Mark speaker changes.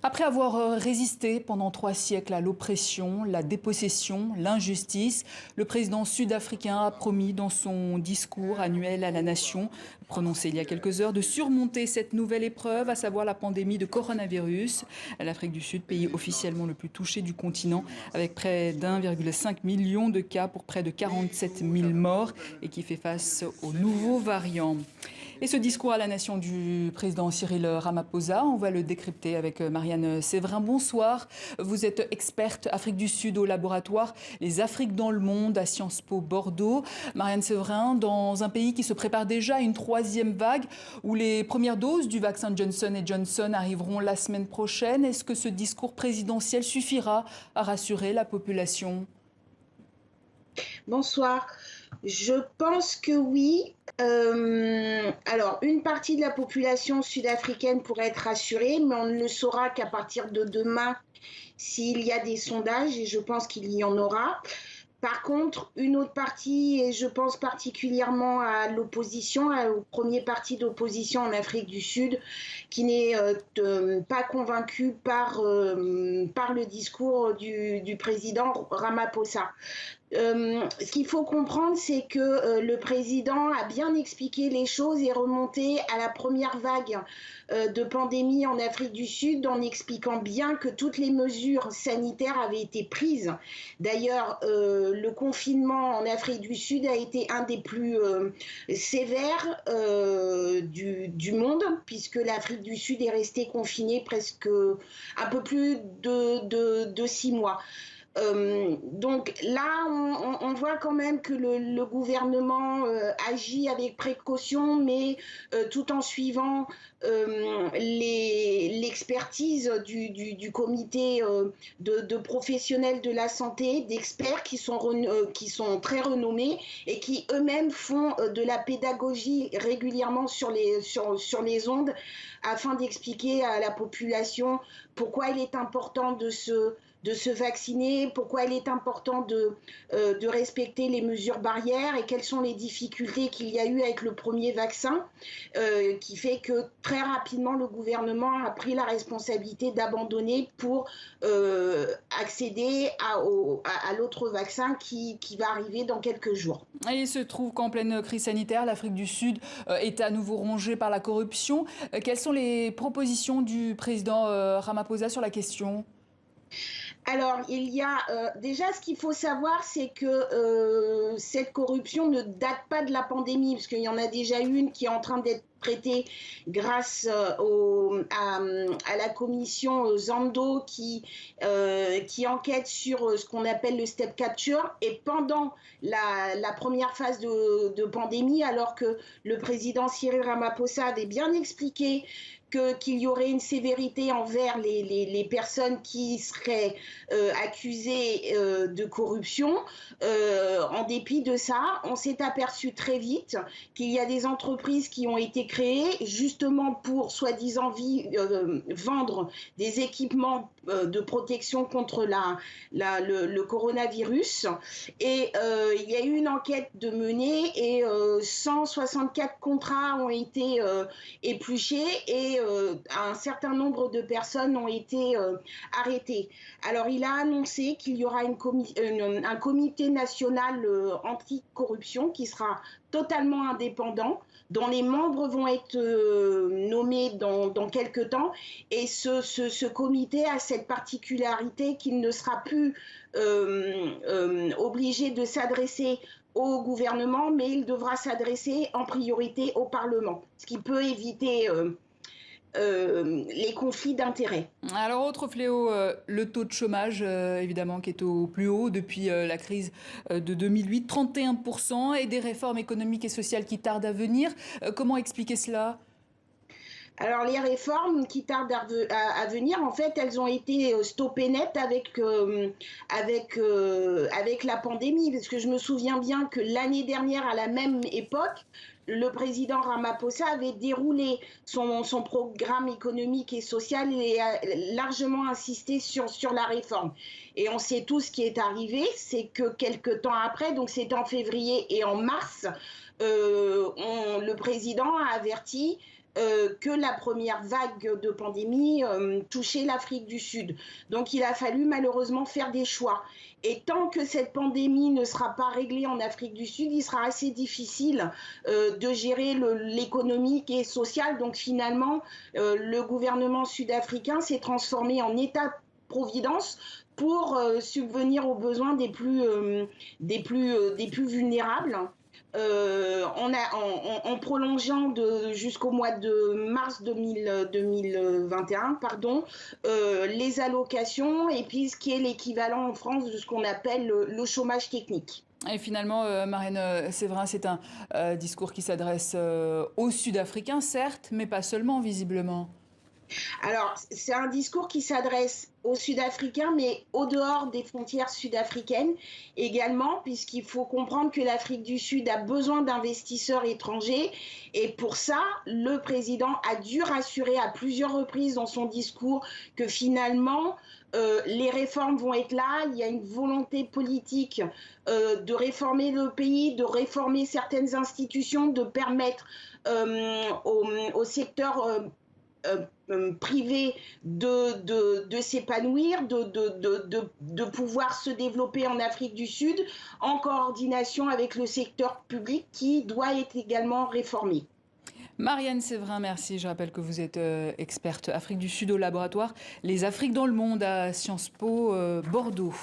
Speaker 1: Après avoir résisté pendant 3 siècles à l'oppression, la dépossession, l'injustice, le président sud-africain a promis dans son discours annuel à la nation, prononcé il y a quelques heures, de surmonter cette nouvelle épreuve, à savoir la pandémie de coronavirus. L'Afrique du Sud, pays officiellement le plus touché du continent, avec près d'1,5 million de cas pour près de 47 000 morts et qui fait face aux nouveaux variants. Et ce discours à la nation du président Cyril Ramaphosa, on va le décrypter avec Marianne Séverin. Bonsoir, vous êtes experte Afrique du Sud au laboratoire Les Afriques dans le monde à Sciences Po Bordeaux. Marianne Séverin, dans un pays qui se prépare déjà à une 3e vague où les premières doses du vaccin Johnson & Johnson arriveront la semaine prochaine, est-ce que ce discours présidentiel suffira à rassurer la population ?
Speaker 2: Bonsoir. Je pense que oui. Alors, une partie de la population sud-africaine pourrait être rassurée, mais on ne le saura qu'à partir de demain s'il y a des sondages, et je pense qu'il y en aura. Par contre, une autre partie, et je pense particulièrement à l'opposition, au premier parti d'opposition en Afrique du Sud, qui n'est pas convaincu par le discours du président Ramaphosa. Ce qu'il faut comprendre, c'est que le président a bien expliqué les choses et remonté à la première vague de pandémie en Afrique du Sud en expliquant bien que toutes les mesures sanitaires avaient été prises. D'ailleurs, le confinement en Afrique du Sud a été un des plus sévères du monde, puisque l'Afrique du Sud est restée confinée presque un peu plus de 6 mois. Donc là, on voit quand même que le gouvernement agit avec précaution, mais tout en suivant l'expertise du comité de professionnels de la santé, d'experts qui sont très renommés et qui eux-mêmes font de la pédagogie régulièrement sur les ondes afin d'expliquer à la population pourquoi il est important de se vacciner, pourquoi il est important de respecter les mesures barrières et quelles sont les difficultés qu'il y a eu avec le premier vaccin, qui fait que très rapidement le gouvernement a pris la responsabilité d'abandonner pour accéder à l'autre vaccin qui va arriver dans quelques jours.
Speaker 1: Et il se trouve qu'en pleine crise sanitaire, l'Afrique du Sud est à nouveau rongée par la corruption. Quelles sont les propositions du président Ramaphosa sur la question ?
Speaker 2: Alors, il y a déjà ce qu'il faut savoir, c'est que cette corruption ne date pas de la pandémie, parce qu'il y en a déjà une qui est en train d'être traitée grâce à la commission Zando qui enquête sur ce qu'on appelle le step capture. Et pendant la première phase de pandémie, alors que le président Cyril Ramaphosa avait bien expliqué qu'il y aurait une sévérité envers les personnes qui seraient accusées de corruption. En dépit de ça, on s'est aperçu très vite qu'il y a des entreprises qui ont été créées justement pour, soi-disant, vendre des équipements de protection contre le coronavirus. Et il y a eu une enquête de menée et 164 contrats ont été épluchés et un certain nombre de personnes ont été arrêtées. Alors, il a annoncé qu'il y aura un comité national anticorruption qui sera totalement indépendant, dont les membres vont être nommés dans quelques temps. Et ce comité a cette particularité qu'il ne sera plus obligé de s'adresser au gouvernement, mais il devra s'adresser en priorité au Parlement, ce qui peut éviter les conflits d'intérêts.
Speaker 1: Alors, autre fléau, le taux de chômage, évidemment, qui est au plus haut depuis la crise de 2008, 31%, et des réformes économiques et sociales qui tardent à venir. Comment expliquer cela ?
Speaker 2: Alors, les réformes qui tardent à venir, en fait, elles ont été stoppées net avec la pandémie, parce que je me souviens bien que l'année dernière, à la même époque, le président Ramaphosa avait déroulé son programme économique et social et a largement insisté sur la réforme. Et on sait tous ce qui est arrivé, c'est que quelques temps après, donc c'était en février et en mars, le président a averti que la première vague de pandémie touchait l'Afrique du Sud. Donc il a fallu malheureusement faire des choix. Et tant que cette pandémie ne sera pas réglée en Afrique du Sud, il sera assez difficile de gérer l'économique et social. Donc finalement, le gouvernement sud-africain s'est transformé en État-providence pour subvenir aux besoins des plus vulnérables. En prolongeant jusqu'au mois de mars 2021, pardon, les allocations et puis ce qui est l'équivalent en France de ce qu'on appelle le chômage technique.
Speaker 1: Et finalement, Marianne Séverin, c'est un discours qui s'adresse aux Sud-Africains, certes, mais pas seulement, visiblement.
Speaker 2: Alors, c'est un discours qui s'adresse aux Sud-Africains, mais au dehors des frontières sud-africaines également, puisqu'il faut comprendre que l'Afrique du Sud a besoin d'investisseurs étrangers. Et pour ça, le président a dû rassurer à plusieurs reprises dans son discours que finalement, les réformes vont être là. Il y a une volonté politique de réformer le pays, de réformer certaines institutions, de permettre au secteur privé de s'épanouir, de pouvoir se développer en Afrique du Sud en coordination avec le secteur public qui doit être également réformé.
Speaker 1: Marianne Séverin, merci. Je rappelle que vous êtes experte Afrique du Sud au laboratoire Les Afriques dans le monde à Sciences Po Bordeaux.